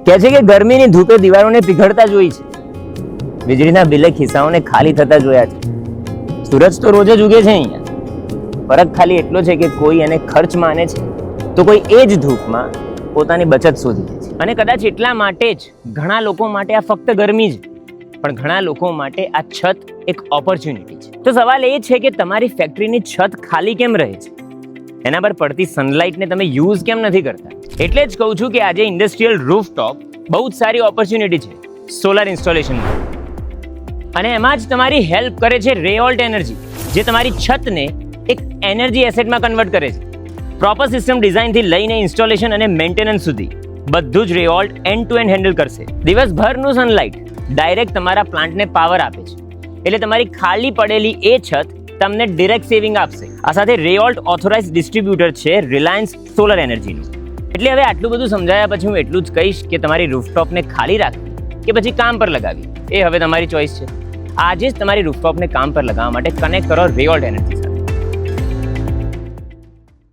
કહે છે કે ગરમીની ધૂપે દિવાલોને પીઘળતા જોઈ છે, વીજળીના બિલે ખિસ્સાઓને ખાલી થતા જોયા છે. સૂરજ તો રોજ જ ઉગે છે અહીંયા. ફરક ખાલી એટલો છે કે કોઈ એને ખર્ચ માને છે તો કોઈ એ જ ધૂપમાં પોતાની બચત શોધી લે છે. અને કદાચ એટલા માટે જ ઘણા લોકો માટે આ ફક્ત ગરમી જ, પણ ઘણા લોકો માટે આ છત એક ઓપોર્ચ્યુનિટી છે. તો સવાલ એ છે કે તમારી ફેક્ટરીની છત ખાલી કેમ રહે છે? એના પર પડતી સનલાઇટને તમે યુઝ કેમ નથી કરતા? એટલે જ કહું છું કે આજે ઇન્ડસ્ટ્રીયલ રૂફટોપ બહુ જ સારી ઓપોર્ચ્યુનિટી છે સોલાર ઇન્સ્ટોલેશનમાં. અને એમાં જ તમારી હેલ્પ કરે છે રેઓલ્ટ એનર્જી, જે તમારી છતને એક એનર્જી એસેટમાં કન્વર્ટ કરે છે. પ્રોપર સિસ્ટમ ડિઝાઇનથી લઈને ઇન્સ્ટોલેશન અને મેન્ટેનન્સ સુધી બધું જ રેઓલ્ટ એન્ડ ટુ એન્ડ હેન્ડલ કરશે. દિવસભરનું સનલાઇટ ડાયરેક્ટ તમારા પ્લાન્ટને પાવર આપે છે, એટલે તમારી ખાલી પડેલી એ છત તમને ડિરેક્ટ સેવિંગ આપશે. આ સાથે રેઓલ્ટ ઓથોરાઇઝ ડિસ્ટ્રીબ્યુટર છે રિલાયન્સ સોલર એનર્જીનું. એટલે હવે આટલું બધું સમજાયા પછી હું એટલું જ કહીશ કે તમારી રૂફટોપને ખાલી રાખવી કે પછી કામ પર લગાવી, એ હવે તમારી ચોઈસ છે. આજે જ તમારી રૂફટોપને કામ પર લગાવવા માટે કનેક્ટ કરો રેઓલ્ટ એનર્જી સાથે.